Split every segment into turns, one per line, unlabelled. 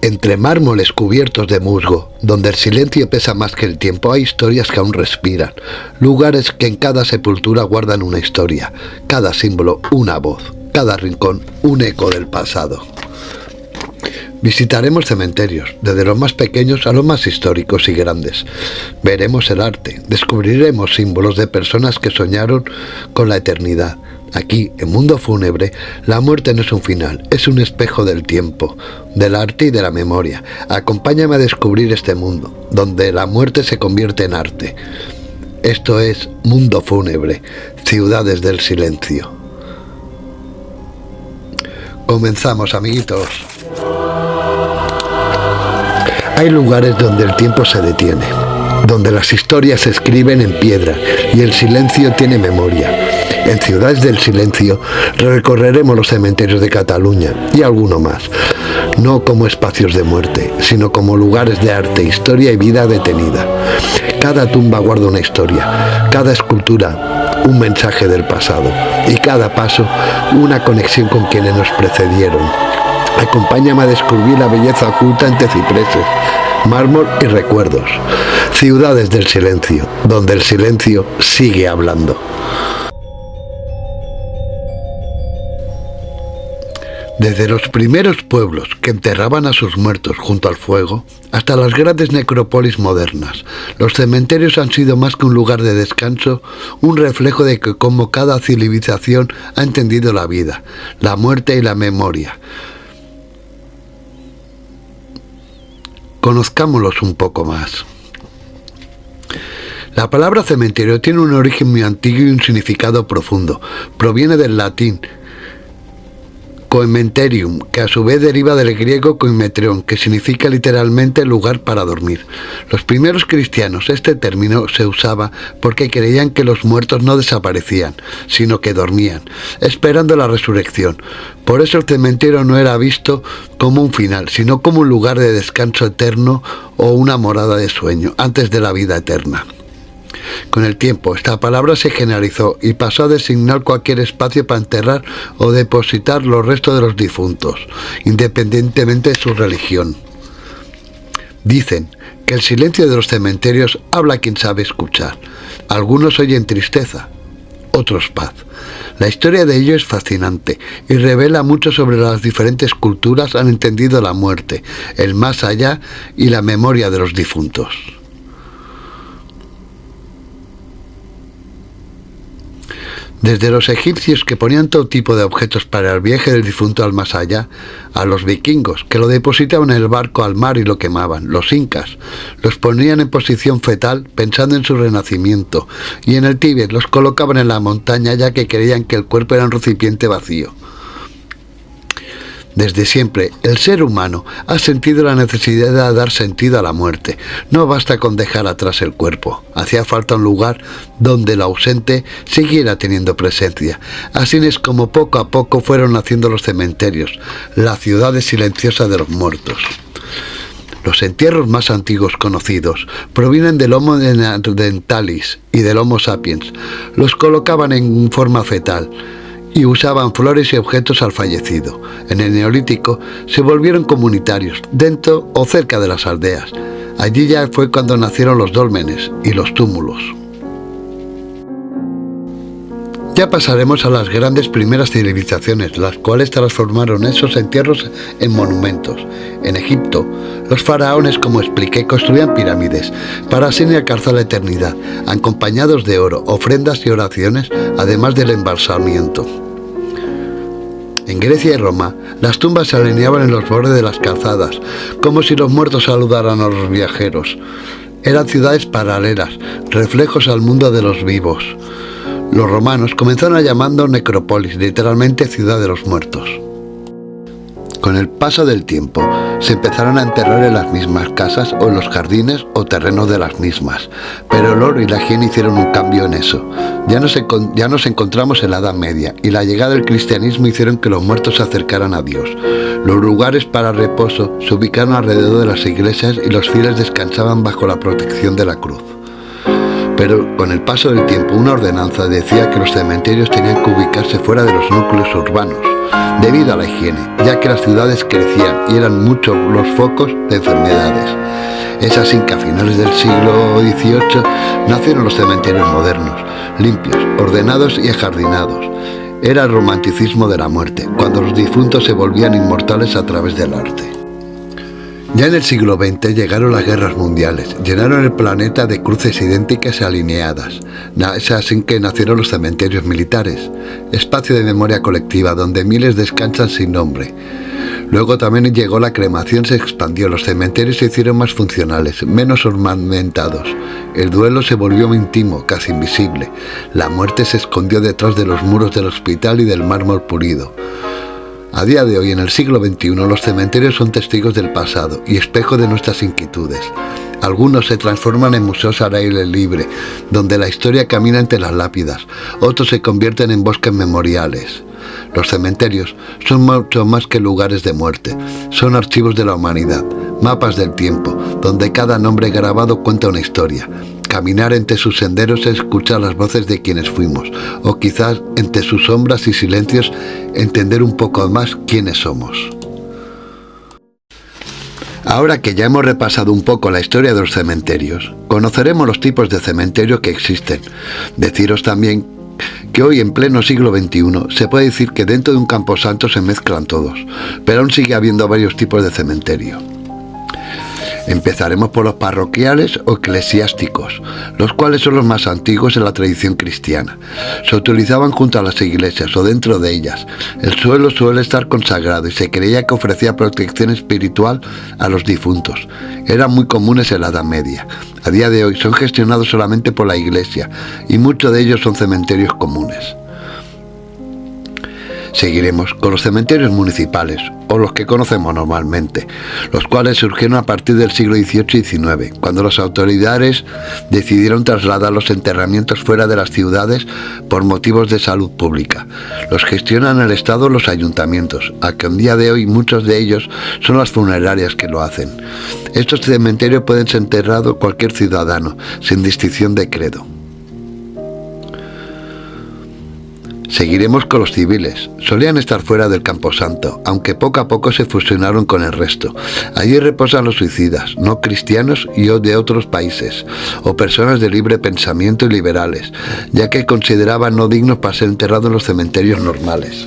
Entre mármoles cubiertos de musgo, donde el silencio pesa más que el tiempo, hay historias que aún respiran, lugares que en cada sepultura guardan una historia, cada símbolo una voz, cada rincón un eco del pasado. Visitaremos cementerios, desde los más pequeños a los más históricos y grandes. Veremos el arte, descubriremos símbolos de personas que soñaron con la eternidad. Aquí, en Mundo Fúnebre, la muerte no es un final, es un espejo del tiempo, del arte y de la memoria. Acompáñame a descubrir este mundo, donde la muerte se convierte en arte. Esto es Mundo Fúnebre, Ciudades del Silencio. Comenzamos, amiguitos. Hay lugares donde el tiempo se detiene, donde las historias se escriben en piedra y el silencio tiene memoria. En Ciudades del Silencio recorreremos los cementerios de Cataluña y alguno más, no como espacios de muerte, sino como lugares de arte, historia y vida detenida. Cada tumba guarda una historia, cada escultura un mensaje del pasado y cada paso una conexión con quienes nos precedieron. Acompáñame a descubrir la belleza oculta entre cipreses, mármol y recuerdos. Ciudades del Silencio, donde el silencio sigue hablando. Desde los primeros pueblos que enterraban a sus muertos junto al fuego, hasta las grandes necrópolis modernas, los cementerios han sido más que un lugar de descanso, un reflejo de cómo cada civilización ha entendido la vida, la muerte y la memoria. Conozcámoslos un poco más. La palabra cementerio tiene un origen muy antiguo y un significado profundo. Proviene del latín coementerium, que a su vez deriva del griego koimetrion, que significa literalmente lugar para dormir. Los primeros cristianos este término se usaba porque creían que los muertos no desaparecían, sino que dormían, esperando la resurrección. Por eso el cementerio no era visto como un final, sino como un lugar de descanso eterno o una morada de sueño, antes de la vida eterna. Con el tiempo, esta palabra se generalizó y pasó a designar cualquier espacio para enterrar o depositar los restos de los difuntos, independientemente de su religión. Dicen que el silencio de los cementerios habla a quien sabe escuchar. Algunos oyen tristeza, otros paz. La historia de ello es fascinante y revela mucho sobre las diferentes culturas han entendido la muerte, el más allá y la memoria de los difuntos. Desde los egipcios, que ponían todo tipo de objetos para el viaje del difunto al más allá, a los vikingos, que lo depositaban en el barco al mar y lo quemaban, los incas los ponían en posición fetal pensando en su renacimiento, y en el Tíbet los colocaban en la montaña ya que creían que el cuerpo era un recipiente vacío. Desde siempre, el ser humano ha sentido la necesidad de dar sentido a la muerte. No basta con dejar atrás el cuerpo. Hacía falta un lugar donde el ausente siguiera teniendo presencia. Así es como poco a poco fueron naciendo los cementerios, las ciudades silenciosas de los muertos. Los entierros más antiguos conocidos provienen del Homo neanderthalis y del Homo sapiens. Los colocaban en forma fetal y usaban flores y objetos al fallecido. En el Neolítico se volvieron comunitarios, dentro o cerca de las aldeas. Allí ya fue cuando nacieron los dólmenes y los túmulos. Ya pasaremos a las grandes primeras civilizaciones, las cuales transformaron esos entierros en monumentos. En Egipto, los faraones, como expliqué, construían pirámides para así alcanzar la eternidad, acompañados de oro, ofrendas y oraciones, además del embalsamiento. En Grecia y Roma, las tumbas se alineaban en los bordes de las calzadas, como si los muertos saludaran a los viajeros. Eran ciudades paralelas, reflejos al mundo de los vivos. Los romanos comenzaron a llamando necrópolis, literalmente ciudad de los muertos. Con el paso del tiempo, se empezaron a enterrar en las mismas casas o en los jardines o terrenos de las mismas, pero el oro y la higiene hicieron un cambio en eso. Ya nos encontramos en la Edad Media y la llegada del cristianismo hicieron que los muertos se acercaran a Dios. Los lugares para reposo se ubicaron alrededor de las iglesias y los fieles descansaban bajo la protección de la cruz. Pero con el paso del tiempo, una ordenanza decía que los cementerios tenían que ubicarse fuera de los núcleos urbanos. debido a la higiene, ya que las ciudades crecían y eran muchos los focos de enfermedades. Es así que a finales del siglo XVIII nacieron los cementerios modernos, limpios, ordenados y ajardinados. Era el romanticismo de la muerte, cuando los difuntos se volvían inmortales a través del arte. Ya en el siglo XX llegaron las guerras mundiales, llenaron el planeta de cruces idénticas y alineadas. Es así que nacieron los cementerios militares, espacio de memoria colectiva donde miles descansan sin nombre. Luego también llegó la cremación, se expandió, los cementerios se hicieron más funcionales, menos ornamentados. El duelo se volvió íntimo, casi invisible. La muerte se escondió detrás de los muros del hospital y del mármol pulido. A día de hoy, en el siglo XXI, los cementerios son testigos del pasado y espejo de nuestras inquietudes. Algunos se transforman en museos al aire libre, donde la historia camina entre las lápidas. Otros se convierten en bosques memoriales. Los cementerios son mucho más que lugares de muerte. Son archivos de la humanidad, mapas del tiempo, donde cada nombre grabado cuenta una historia. Caminar entre sus senderos es escuchar las voces de quienes fuimos, o quizás entre sus sombras y silencios entender un poco más quiénes somos. Ahora que ya hemos repasado un poco la historia de los cementerios, conoceremos los tipos de cementerio que existen. Deciros también que hoy, en pleno siglo XXI, se puede decir que dentro de un camposanto se mezclan todos, pero aún sigue habiendo varios tipos de cementerio. Empezaremos por los parroquiales o eclesiásticos, los cuales son los más antiguos en la tradición cristiana. Se utilizaban junto a las iglesias o dentro de ellas. El suelo suele estar consagrado y se creía que ofrecía protección espiritual a los difuntos. Eran muy comunes en la Edad Media. A día de hoy son gestionados solamente por la iglesia y muchos de ellos son cementerios comunes. Seguiremos con los cementerios municipales, o los que conocemos normalmente, los cuales surgieron a partir del siglo XVIII y XIX, cuando las autoridades decidieron trasladar los enterramientos fuera de las ciudades por motivos de salud pública. Los gestionan el Estado o los ayuntamientos, aunque en día de hoy muchos de ellos son las funerarias que lo hacen. Estos cementerios pueden ser enterrados cualquier ciudadano, sin distinción de credo. Seguiremos con los civiles. Solían estar fuera del camposanto, aunque poco a poco se fusionaron con el resto. Allí reposan los suicidas, no cristianos y de otros países, o personas de libre pensamiento y liberales, ya que consideraban no dignos para ser enterrados en los cementerios normales.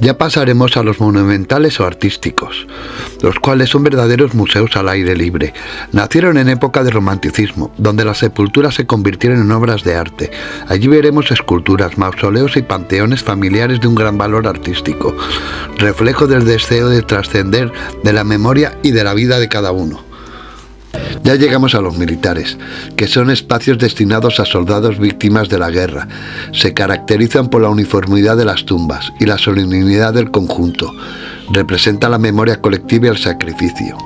Ya pasaremos a los monumentales o artísticos, los cuales son verdaderos museos al aire libre. Nacieron en época de romanticismo, donde las sepulturas se convirtieron en obras de arte. Allí veremos esculturas, mausoleos y panteones familiares de un gran valor artístico, reflejo del deseo de trascender de la memoria y de la vida de cada uno. Ya llegamos a los militares, que son espacios destinados a soldados víctimas de la guerra. Se caracterizan por la uniformidad de las tumbas y la solemnidad del conjunto. Representa la memoria colectiva y el sacrificio.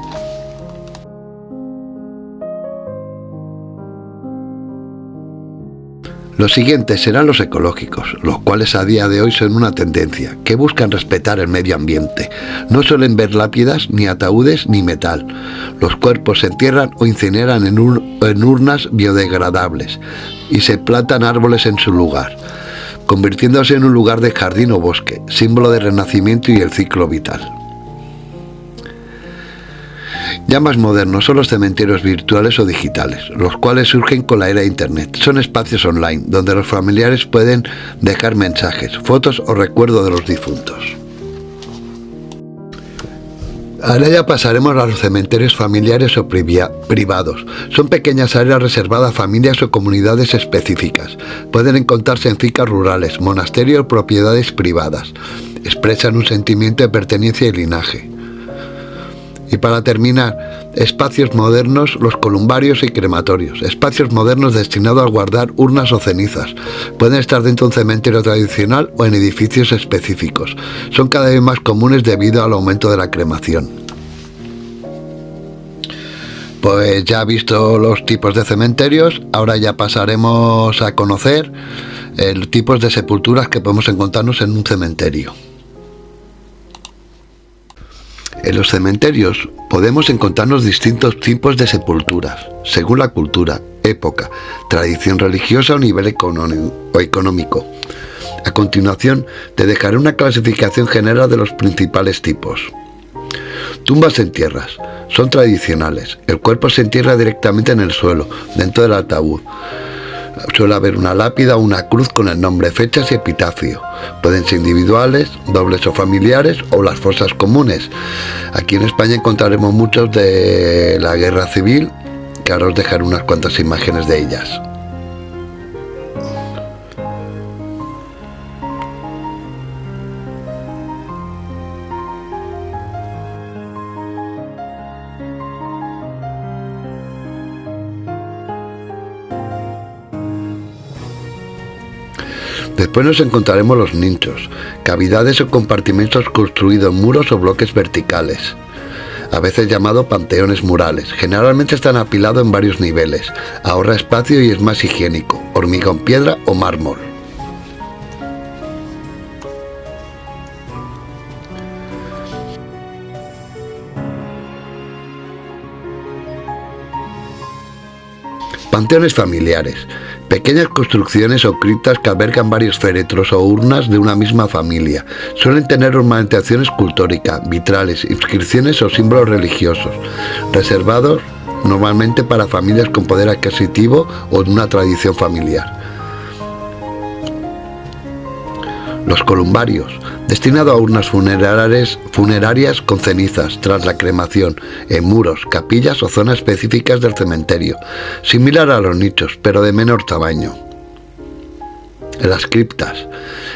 Los siguientes serán los ecológicos, los cuales a día de hoy son una tendencia, que buscan respetar el medio ambiente. No suelen ver lápidas, ni ataúdes, ni metal. Los cuerpos se entierran o incineran en urnas biodegradables y se plantan árboles en su lugar, convirtiéndose en un lugar de jardín o bosque, símbolo de renacimiento y el ciclo vital. Ya más modernos son los cementerios virtuales o digitales, los cuales surgen con la era de Internet. Son espacios online, donde los familiares pueden dejar mensajes, fotos o recuerdos de los difuntos. Ahora ya pasaremos a los cementerios familiares o privados. Son pequeñas áreas reservadas a familias o comunidades específicas. Pueden encontrarse en fincas rurales, monasterios o propiedades privadas. Expresan un sentimiento de pertenencia y linaje. Y para terminar, espacios modernos, los columbarios y crematorios. Espacios modernos destinados a guardar urnas o cenizas. Pueden estar dentro de un cementerio tradicional o en edificios específicos. Son cada vez más comunes debido al aumento de la cremación. Pues ya visto los tipos de cementerios, ahora ya pasaremos a conocer los tipos de sepulturas que podemos encontrarnos en un cementerio. En los cementerios podemos encontrarnos distintos tipos de sepulturas, según la cultura. época, tradición religiosa o nivel económico. A continuación, te dejaré una clasificación general de los principales tipos. Tumbas en tierras. Son tradicionales. El cuerpo se entierra directamente en el suelo, dentro del ataúd. Suele haber una lápida o una cruz con el nombre, fechas y epitafio. Pueden ser individuales, dobles o familiares, o las fosas comunes. Aquí en España encontraremos muchos de la guerra civil, que ahora os dejaré unas cuantas imágenes de ellas. Después nos encontraremos los nichos, cavidades o compartimentos construidos en muros o bloques verticales, a veces llamados panteones murales. Generalmente están apilados en varios niveles, ahorra espacio y es más higiénico, hormigón, piedra o mármol. Panteones familiares. Pequeñas construcciones o criptas que albergan varios féretros o urnas de una misma familia. Suelen tener ornamentación escultórica, vitrales, inscripciones o símbolos religiosos, reservados normalmente para familias con poder adquisitivo o de una tradición familiar. Los columbarios, destinado a urnas funerarias con cenizas tras la cremación, en muros, capillas o zonas específicas del cementerio, similar a los nichos, pero de menor tamaño. Las criptas,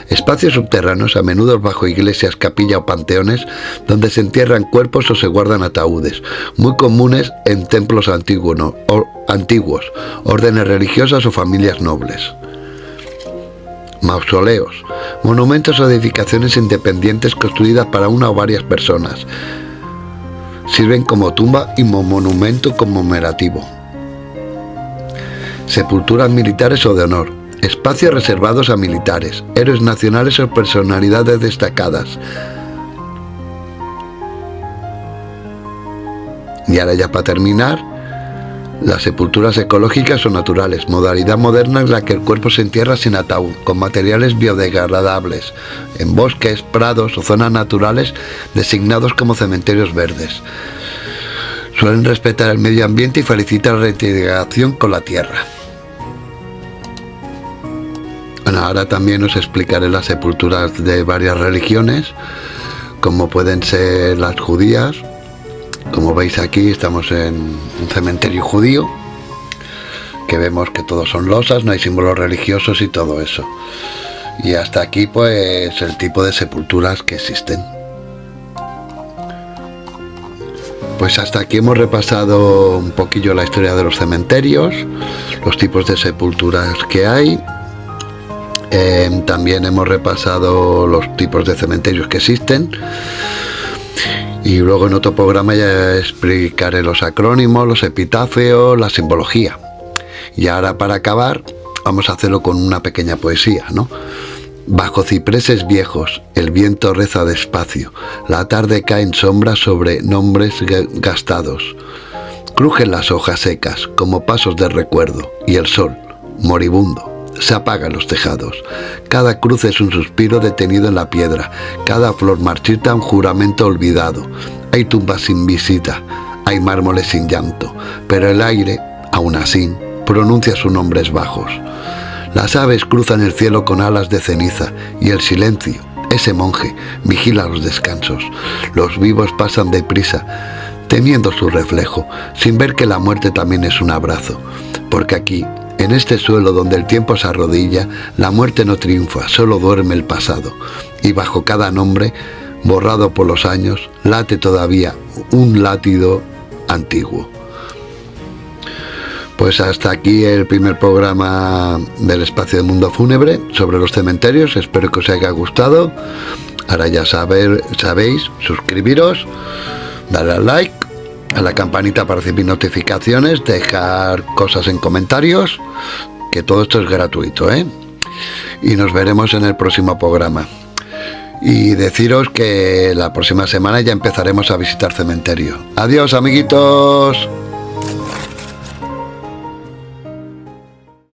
espacios subterráneos, a menudo bajo iglesias, capillas o panteones, donde se entierran cuerpos o se guardan ataúdes, muy comunes en templos antiguos, órdenes religiosas o familias nobles. Mausoleos, monumentos o edificaciones independientes construidas para una o varias personas. Sirven como tumba y monumento conmemorativo. Sepulturas militares o de honor, espacios reservados a militares, héroes nacionales o personalidades destacadas. Y ahora ya para terminar, las sepulturas ecológicas o naturales, modalidad moderna en la que el cuerpo se entierra sin ataúd, con materiales biodegradables, en bosques, prados o zonas naturales designados como cementerios verdes. Suelen respetar el medio ambiente y facilitar la reintegración con la tierra. Bueno, ahora también os explicaré las sepulturas de varias religiones, como pueden ser las judías. Como veis aquí estamos en un cementerio judío, que vemos que todos son losas, no hay símbolos religiosos y todo eso. Y hasta aquí pues el tipo de sepulturas que existen. Pues hasta aquí hemos repasado un poquillo la historia de los cementerios, los tipos de sepulturas que hay. También hemos repasado los tipos de cementerios que existen. Y luego en otro programa ya explicaré los acrónimos, los epitafios, la simbología. Y ahora para acabar vamos a hacerlo con una pequeña poesía, ¿no? Bajo cipreses viejos, el viento reza despacio, la tarde cae en sombras sobre nombres gastados. Crujen las hojas secas como pasos de recuerdo y el sol, moribundo, se apaga en los tejados. Cada cruz es un suspiro detenido en la piedra, cada flor marchita un juramento olvidado. Hay tumbas sin visita, hay mármoles sin llanto, pero el aire, aún así, pronuncia sus nombres bajos. Las aves cruzan el cielo con alas de ceniza y el silencio, ese monje, vigila los descansos. Los vivos pasan deprisa, temiendo su reflejo, sin ver que la muerte también es un abrazo, porque aquí, en este suelo donde el tiempo se arrodilla, la muerte no triunfa, solo duerme el pasado. Y bajo cada nombre, borrado por los años, late todavía un látido antiguo. Pues hasta aquí el primer programa del Espacio del Mundo Fúnebre sobre los cementerios. Espero que os haya gustado. Ahora ya sabéis, suscribiros, darle al like, a la campanita para recibir notificaciones, dejar cosas en comentarios, que todo esto es gratuito, ¿eh? Y nos veremos en el próximo programa. Y deciros que la próxima semana ya empezaremos a visitar cementerio. Adiós, amiguitos.